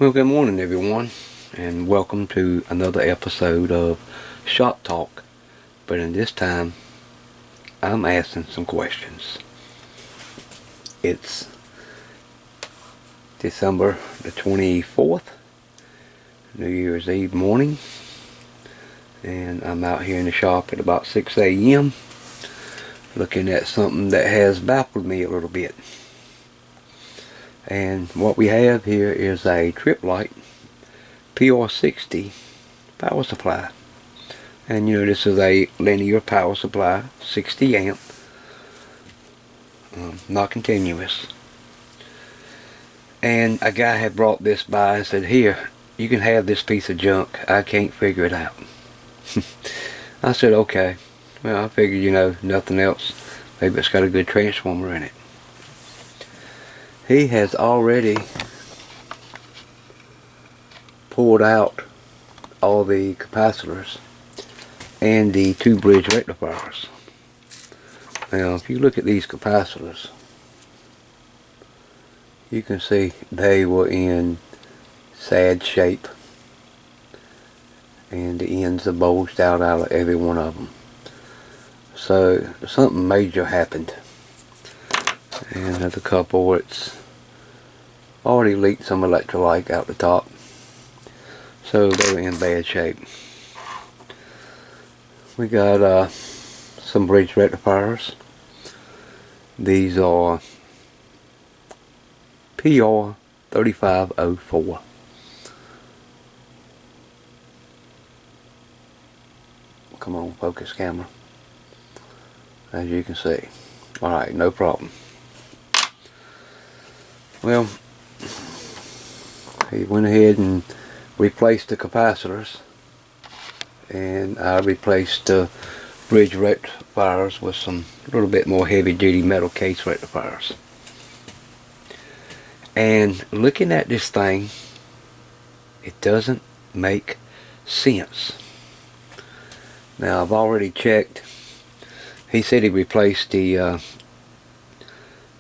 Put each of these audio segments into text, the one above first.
Well, good morning everyone, and welcome to another episode of Shop Talk. But in this time, I'm asking some questions. It's December the 24th, New Year's Eve morning, and I'm out here in the shop at about 6 a.m. looking at something that has baffled me a little bit. And what we have here is a Tripp Lite P-60 power supply. And you know, this is a linear power supply, 60 amp, not continuous. And a guy had brought this by and said, "Here, you can have this piece of junk. I can't figure it out." I said, okay. Well, I figured, you know, nothing else, maybe it's got a good transformer in it. He has already pulled out all the capacitors and the two bridge rectifiers. Now, if you look at these capacitors, you can see they were in sad shape, and the ends are bulged out of every one of them. So something major happened. And there's a couple it's already leaked some electrolyte out the top, so they were in bad shape. We got some bridge rectifiers. These are PR3504. Come on, focus camera. As you can see. Alright, no problem. Well, he went ahead and replaced the capacitors, and I replaced the bridge rectifiers with some little bit more heavy duty metal case rectifiers. And looking at this thing, it doesn't make sense. Now, I've already checked. He said he replaced the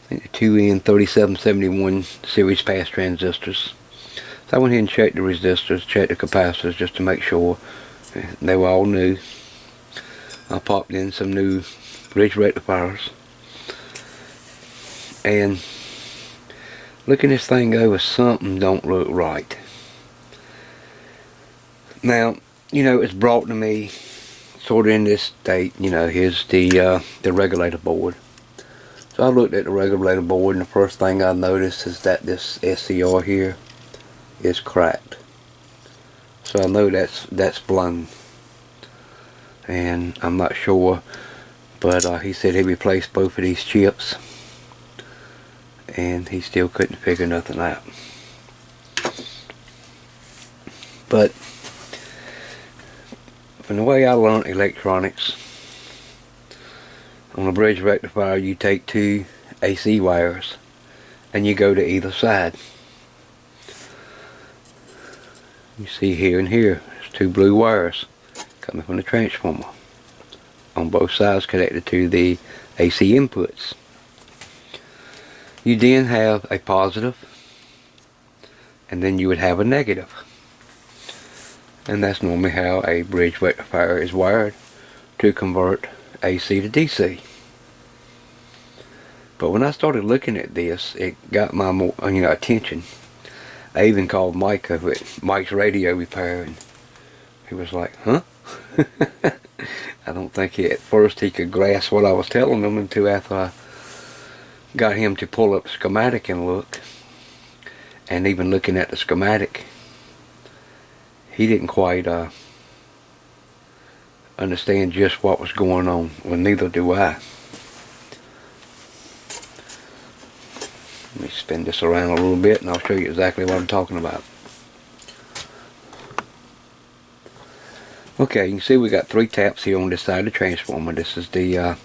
I think the 2N3771 series pass transistors. So I went ahead and checked the resistors, checked the capacitors just to make sure they were all new. I popped in some new bridge rectifiers, and looking this thing over, something don't look right. Now, you know, it's brought to me sort of in this state. You know, here's the regulator board. So I looked at the regulator board, and the first thing I noticed is that this SCR here is cracked. So I know that's blown, and I'm not sure, but he said he replaced both of these chips, and he still couldn't figure nothing out. But from the way I learned electronics, on a bridge rectifier you take two AC wires and you go to either side. You see here and here, there's two blue wires coming from the transformer on both sides connected to the AC inputs. You then have a positive, and then you would have a negative. And that's normally how a bridge rectifier is wired, to convert AC to DC. But when I started looking at this, it got my attention. I even called Mike over at Mike's Radio Repair, and he was like, huh? I don't think at first he could grasp what I was telling him until after I got him to pull up the schematic and look. And even looking at the schematic, he didn't quite understand just what was going on. Well, neither do I. Let me spin this around a little bit and I'll show you exactly what I'm talking about. Okay, you can see we got three taps here on this side of the transformer. This is the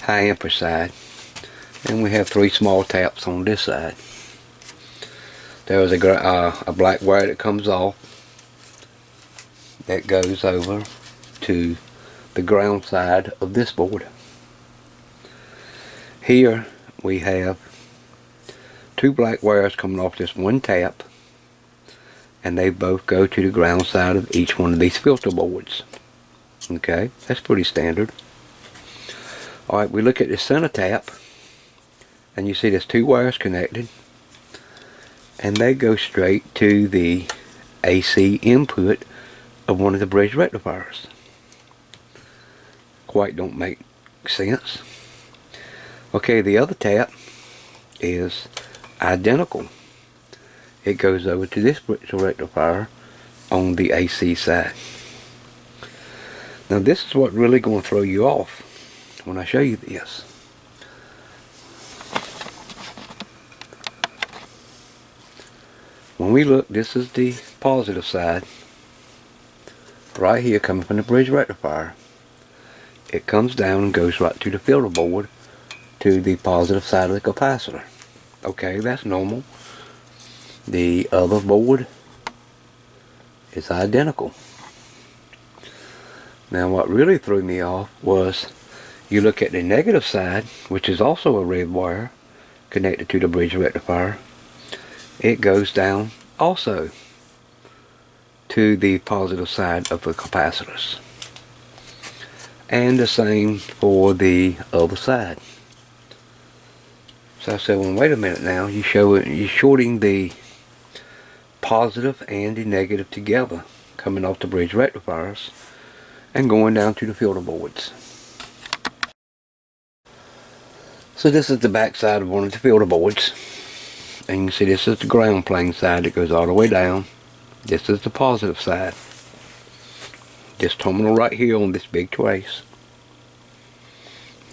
high amperage side. And we have three small taps on this side. There is a black wire that comes off that goes over to the ground side of this board. Here we have two black wires coming off this one tap, and they both go to the ground side of each one of these filter boards. Okay, that's pretty standard. Alright, we look at the center tap, and you see there's two wires connected, and they go straight to the AC input of one of the bridge rectifiers. Quite don't make sense. Okay, the other tap is identical. It goes over to this bridge rectifier on the AC side. Now this is what really going to throw you off when I show you this. When we look, this is the positive side right here coming from the bridge rectifier. It comes down and goes right to the filter board to the positive side of the capacitor. Okay, that's normal. The other board is identical. Now what really threw me off was you look at the negative side, which is also a red wire connected to the bridge rectifier. It goes down also to the positive side of the capacitors. And the same for the other side. So I said, well, wait a minute now, you're shorting the positive and the negative together, coming off the bridge rectifiers and going down to the filter boards. So this is the back side of one of the filter boards. And you can see this is the ground plane side that goes all the way down. This is the positive side. This terminal right here on this big trace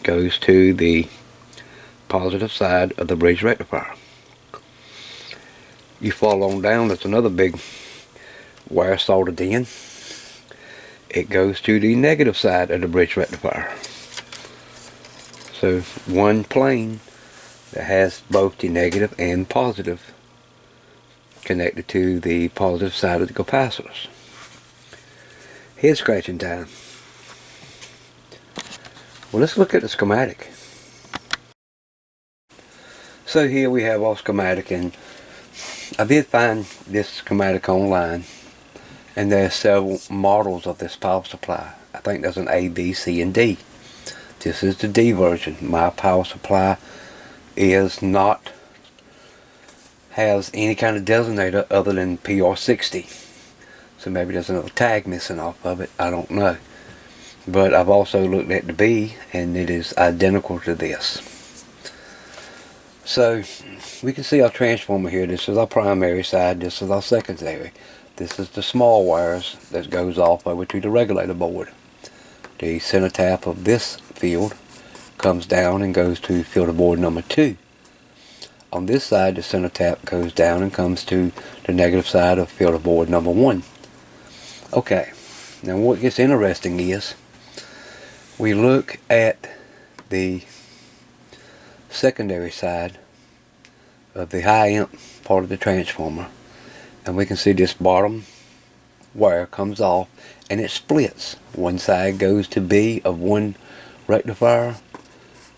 goes to the positive side of the bridge rectifier. You fall on down, there's another big wire soldered in. It goes to the negative side of the bridge rectifier. So one plane that has both the negative and positive connected to the positive side of the capacitors. Head scratching time. Well, let's look at the schematic. So here we have our schematic, and I did find this schematic online, and there are several models of this power supply. I think there's an A, B, C, and D. This is the D version. My power supply is not has any kind of designator other than PR60. So maybe there's another tag missing off of it. I don't know. But I've also looked at the B, and it is identical to this. So we can see our transformer here. This is our primary side. This is our secondary. This is the small wires that goes off over to the regulator board. The center tap of this field comes down and goes to filter board number 2. On this side, the center tap goes down and comes to the negative side of filter board number 1. Okay, now what gets interesting is we look at the secondary side of the high amp part of the transformer, and we can see this bottom wire comes off and it splits. One side goes to B of one rectifier,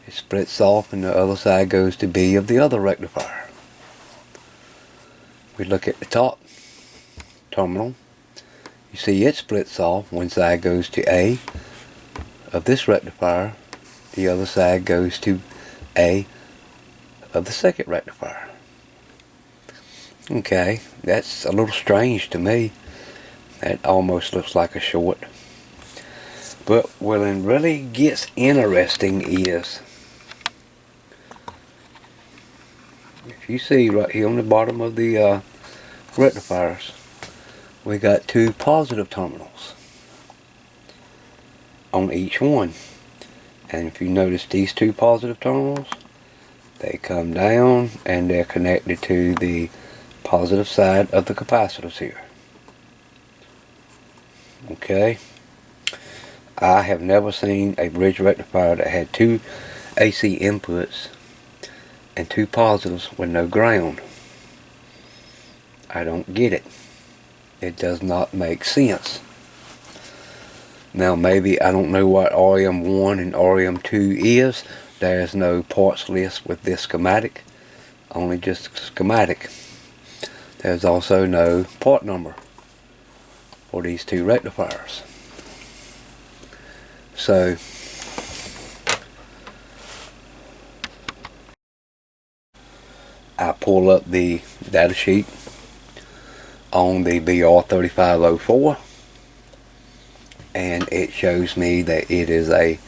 it splits off, and the other side goes to B of the other rectifier. We look at the top terminal, you see it splits off. One side goes to A of this rectifier, the other side goes to A of the second rectifier. Okay, that's a little strange to me. That almost looks like a short. But what it really gets interesting is, if you see right here on the bottom of the rectifiers, we got two positive terminals on each one. And if you notice these two positive terminals, they come down and they're connected to the positive side of the capacitors here. Okay, I have never seen a bridge rectifier that had two AC inputs and two positives with no ground. I don't get it. It does not make sense. Now maybe, I don't know what REM1 and REM2 is. There's no parts list with this schematic, only just schematic. There's also no part number for these two rectifiers. So I pull up the data sheet on the BR3504, and it shows me that it is a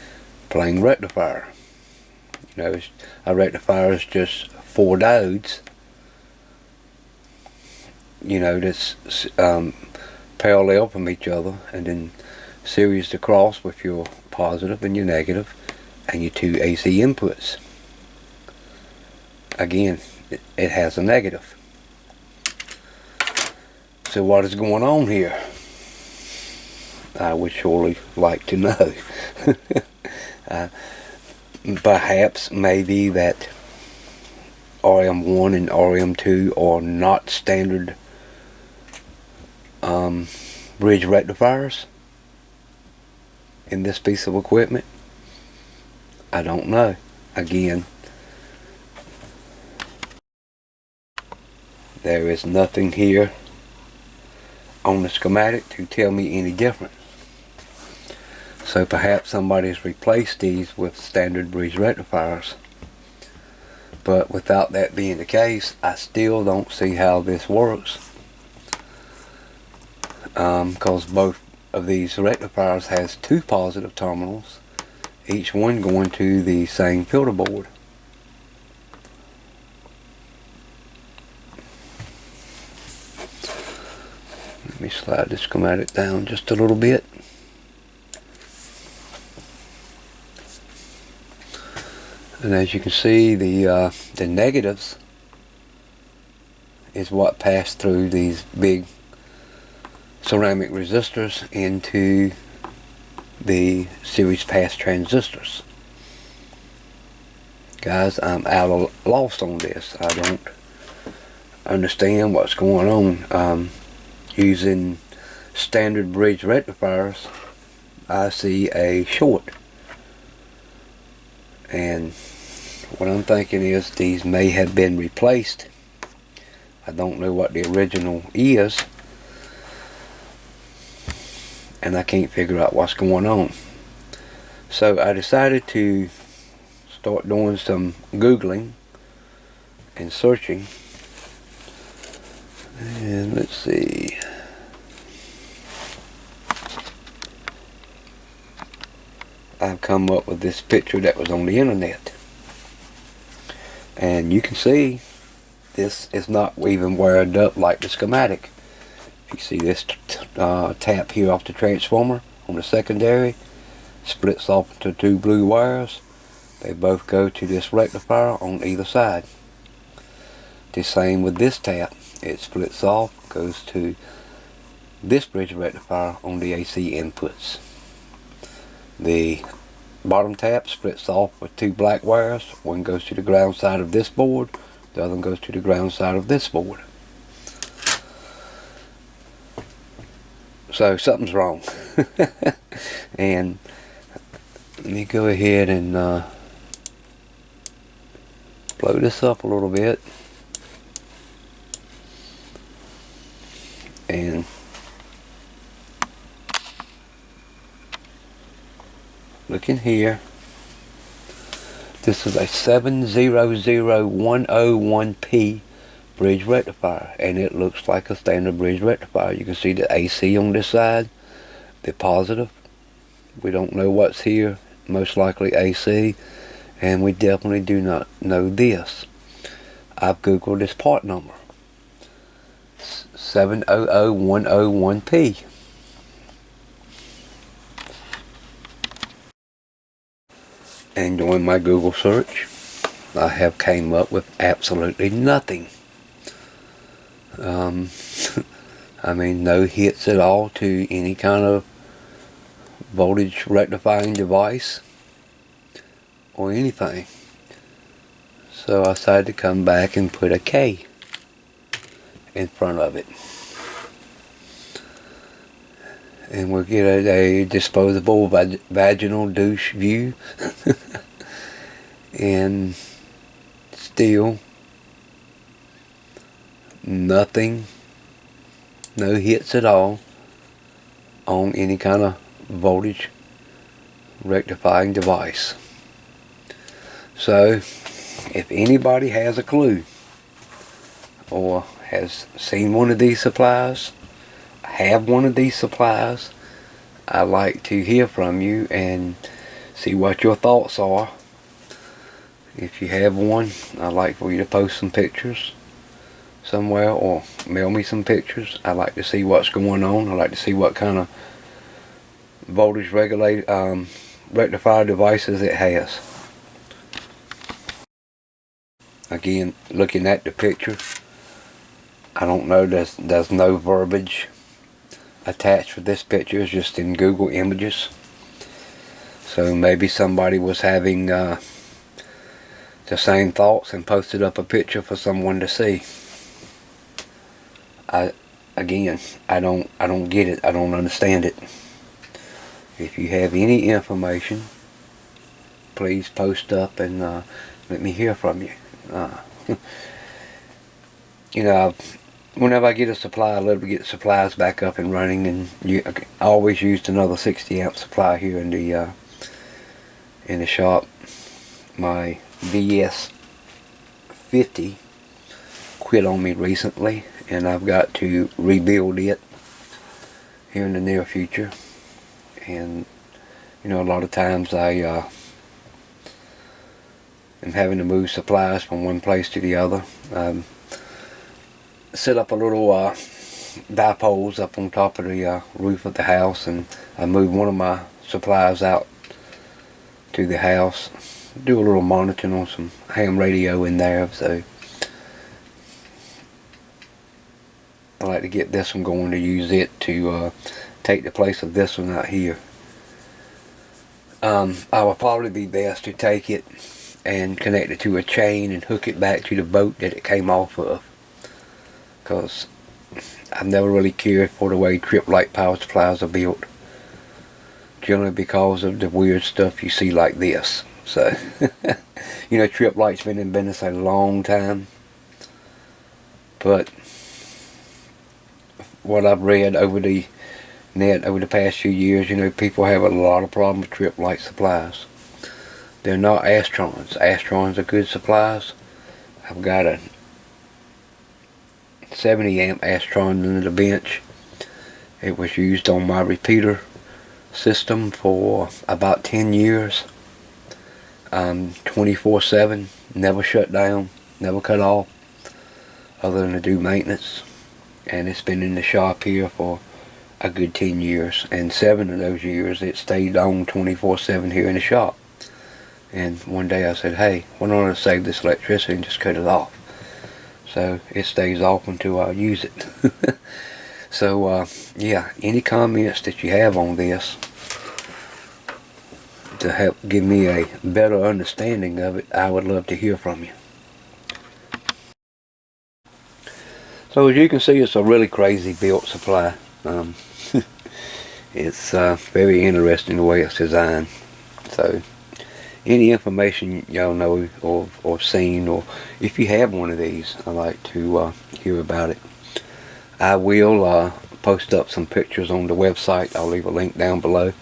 plain rectifier. You know, a rectifier is just 4 diodes, you know, that's parallel from each other, and then series across with your positive and your negative and your 2 AC inputs. Again, it has a negative. So what is going on here? I would surely like to know. Perhaps maybe that RM1 and RM2 are not standard bridge rectifiers in this piece of equipment. I don't know. Again, there is nothing here on the schematic to tell me any different. So perhaps somebody's replaced these with standard bridge rectifiers. But without that being the case, I still don't see how this works. Because both of these rectifiers has 2 positive terminals, each one going to the same filter board. Let me slide the schematic down just a little bit. And as you can see, the negatives is what passed through these big ceramic resistors into the series pass transistors. Guys, I'm lost on this. I don't understand what's going on. Using standard bridge rectifiers, I see a short. And what I'm thinking is these may have been replaced. I don't know what the original is, and I can't figure out what's going on. So I decided to start doing some Googling and searching. And let's see. I've come up with this picture that was on the internet. And you can see this is not even wired up like the schematic. You see this tap here off the transformer on the secondary, splits off into 2 blue wires. They both go to this rectifier on either side. The same with this tap. It splits off, goes to this bridge rectifier on the AC inputs. The bottom tap splits off with 2 black wires. One goes to the ground side of this board, the other one goes to the ground side of this board. So something's wrong. And let me go ahead and blow this up a little bit. And look in here. This is a 700101P bridge rectifier, and it looks like a standard bridge rectifier. You can see the AC on this side, the positive. We don't know what's here, most likely AC, and we definitely do not know this. I've Googled this part number, 700101P. And doing my Google search, I have came up with absolutely nothing. I mean, no hits at all to any kind of voltage rectifying device or anything. So I decided to come back and put a K in front of it. And we'll get a disposable vaginal douche view. And still nothing, no hits at all on any kind of voltage rectifying device. So if anybody has a clue or has seen one of these supplies, have one of these supplies, I'd like to hear from you and see what your thoughts are. If you have one, I'd like for you to post some pictures somewhere or mail me some pictures. I'd like to see what's going on. I'd like to see what kind of voltage rectifier devices it has. Again, looking at the picture, I don't know, there's no verbiage attached for this picture. It's just in Google Images. So maybe somebody was having the same thoughts and posted up a picture for someone to see. Again, I don't get it. I don't understand it. If you have any information, please post up and let me hear from you. You know, whenever I get a supply, I love to get supplies back up and running, and I always used another 60 amp supply here in the shop. My VS50 quit on me recently, and I've got to rebuild it here in the near future. And you know, a lot of times I am having to move supplies from one place to the other. Set up a little dipoles up on top of the roof of the house, and I moved one of my supplies out to the house. Do a little monitoring on some ham radio in there, so I like to get this one going to use it to take the place of this one out here. I would probably be best to take it and connect it to a chain and hook it back to the boat that it came off of, because I've never really cared for the way Tripp Lite power supplies are built, generally because of the weird stuff you see like this. So you know, Tripp Lite's been in business a long time, but what I've read over the net over the past few years, you know, people have a lot of problems with Tripp Lite supplies. They're not Astrons. Astrons are good supplies. I've got a 70 amp Astron under the bench. It was used on my repeater system for about 10 years. 24/7, never shut down, never cut off, other than to do maintenance. And it's been in the shop here for a good 10 years, and 7 of those years it stayed on 24/7 here in the shop. And one day I said, hey, why don't I save this electricity and just cut it off? So it stays off until I use it. So yeah, any comments that you have on this to help give me a better understanding of it, I would love to hear from you. So as you can see, it's a really crazy built supply. It's very interesting the way it's designed. So any information y'all know or seen, or if you have one of these, I'd like to hear about it. I will post up some pictures on the website. I'll leave a link down below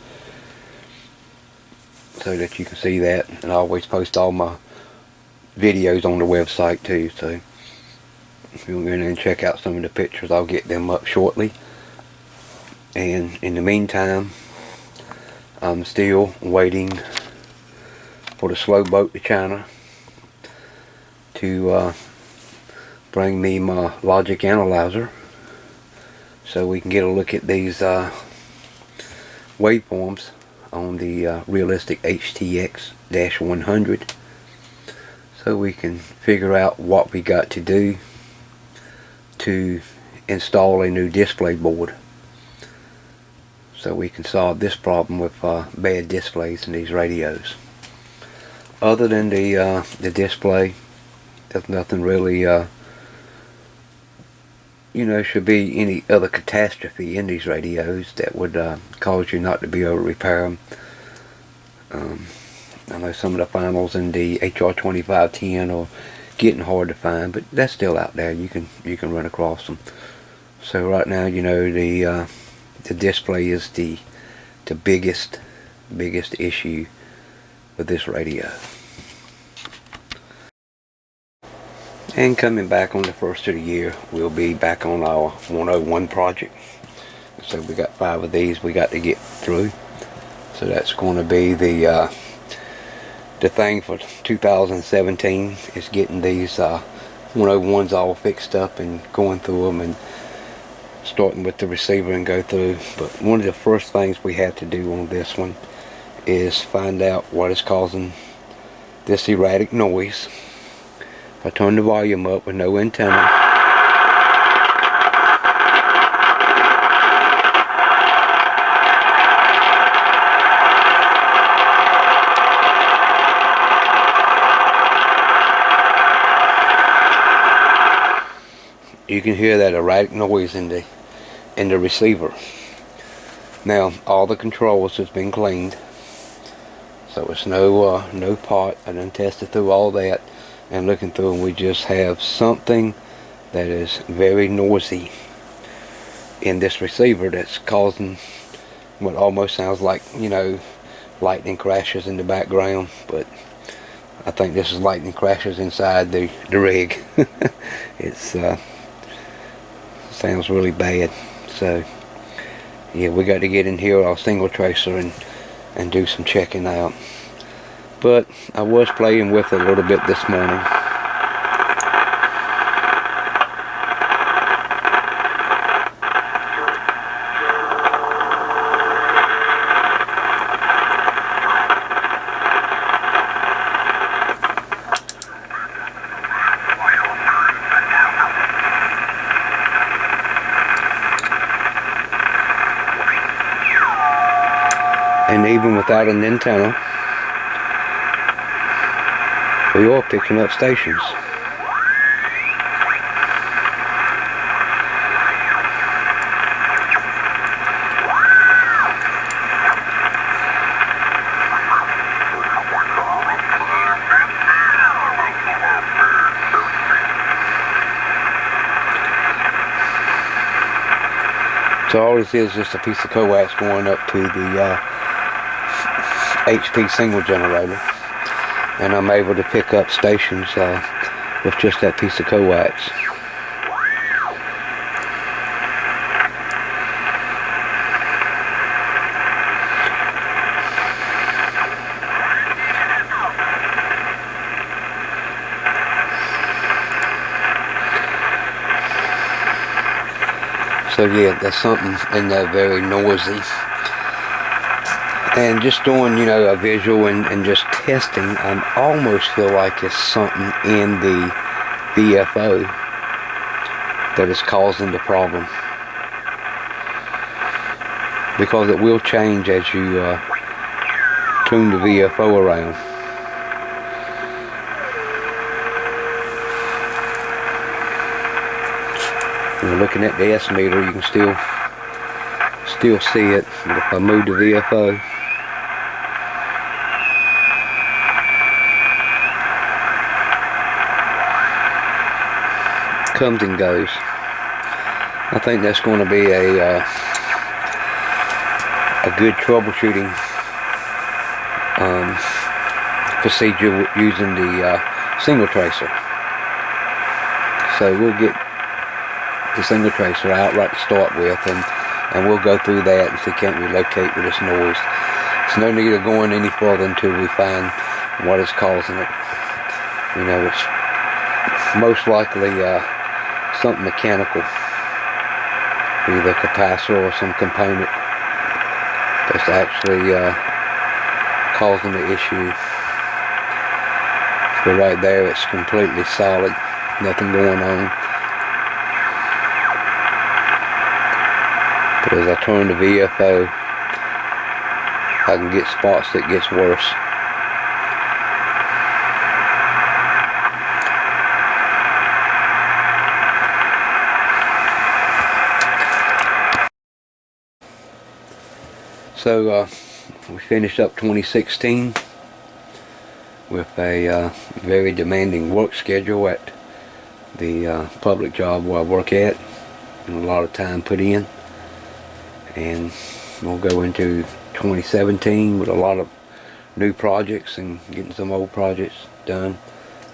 so that you can see that, and I always post all my videos on the website too, so if you want to go in there and check out some of the pictures, I'll get them up shortly. And in the meantime, I'm still waiting for the slow boat to China to bring me my logic analyzer so we can get a look at these waveforms on the realistic HTX-100, so we can figure out what we got to do to install a new display board, so we can solve this problem with bad displays in these radios. Other than the display, there's nothing really you know, should be any other catastrophe in these radios that would cause you not to be able to repair them. I know some of the finals in the HR2510 or getting hard to find, but that's still out there. You can run across them. So right now, you know, the display is the biggest issue with this radio. And coming back on the first of the year, we'll be back on our 101 project. So we got 5 of these we got to get through. So that's going to be the thing for 2017, is getting these 101s all fixed up and going through them, and starting with the receiver and go through. But one of the first things we have to do on this one is find out what is causing this erratic noise. If I turn the volume up with no antenna, you can hear that erratic noise in the receiver. Now all the controls has been cleaned, so it's no pot. I done tested through all that and looking through, and we just have something that is very noisy in this receiver that's causing what almost sounds like, you know, lightning crashes in the background. But I think this is lightning crashes inside the rig. It's sounds really bad. So yeah, we got to get in here our single tracer and do some checking out. But I was playing with it a little bit this morning. And even without an antenna, we are picking up stations. So all this is just a piece of coax going up to the HP single generator, and I'm able to pick up stations with just that piece of coax. So yeah, there's something in there very noisy. And just doing, you know, a visual and just testing, I almost feel like it's something in the VFO that is causing the problem, because it will change as you tune the VFO around. When you're looking at the S meter, you can still see it. But if I move the VFO, comes and goes. I think that's going to be a good troubleshooting procedure using the single tracer. So we'll get the single tracer out right to start with, and we'll go through that and see can't we locate with this noise. There's no need of going any further until we find what is causing it. You know, it's most likely something mechanical, either a capacitor or some component that's actually causing the issue. But right there, it's completely solid, nothing going on. But as I turn the VFO, I can get spots that gets worse. So we finished up 2016. with a very demanding work schedule at the public job where I work at, and a lot of time put in. And we'll go into 2017 with a lot of new projects and getting some old projects done.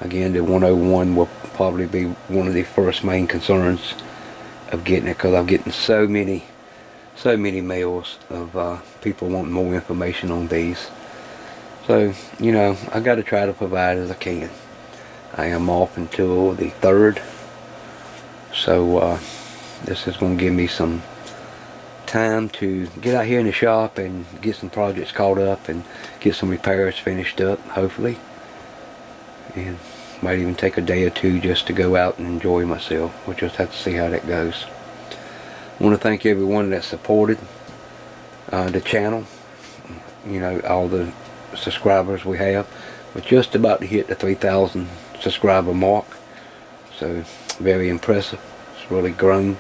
Again, the 101 will probably be one of the first main concerns of getting it, because I'm getting so many mails of people wanting more information on these. So, you know, I got to try to provide as I can. I am off until the 3rd, so this is going to give me some time to get out here in the shop and get some projects caught up and get some repairs finished up, hopefully. And might even take a day or two just to go out and enjoy myself. We'll just have to see how that goes. I want to thank everyone that supported the channel. You know, all the subscribers we have. We're just about to hit the 3,000 subscriber mark, so very impressive. It's really grown,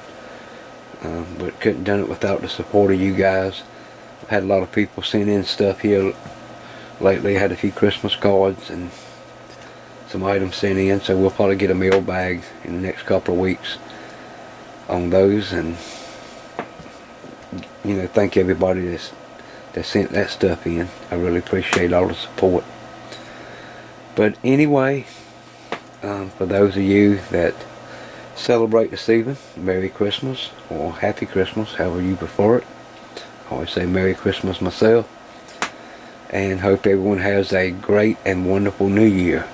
but couldn't done it without the support of you guys. I've had a lot of people send in stuff here lately. I had a few Christmas cards and some items sent in, so we'll probably get a mail bag in the next couple of weeks on those. And you know, thank everybody that sent that stuff in. I really appreciate all the support. But anyway, for those of you that celebrate this evening, Merry Christmas or Happy Christmas, however you prefer it. I always say Merry Christmas myself, and hope everyone has a great and wonderful New Year.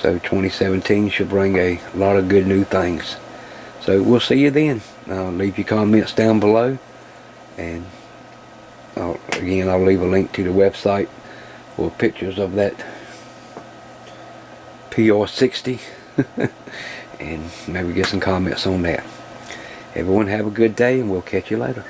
So 2017 should bring a lot of good new things. So we'll see you then. Leave your comments down below, and again, I'll leave a link to the website for pictures of that PR60 and maybe get some comments on that. Everyone have a good day, and we'll catch you later.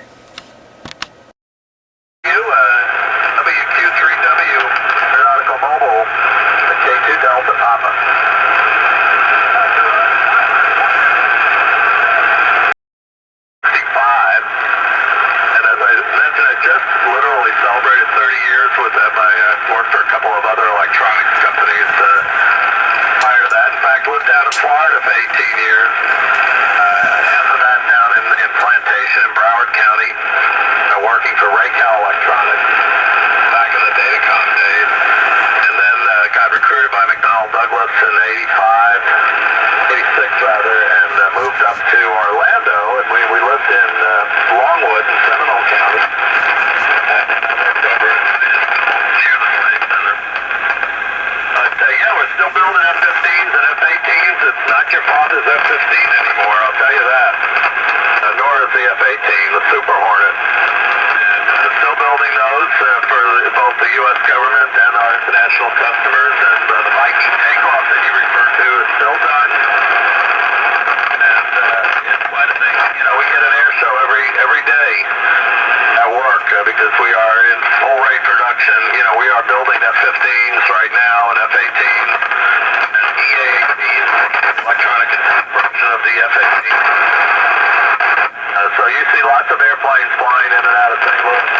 Your father's F-15 anymore, I'll tell you that. Nor is the F-18, the Super Hornet. And we're still building those for both the U.S. government and our international customers. And the Viking takeoff that you referred to is still done. And it's quite a thing. You know, we get an air show every day at work because we are in full rate production. You know, we are building F-15s right now and F-18s. Electronic version of the F-18. So you see lots of airplanes flying in and out of St. Louis.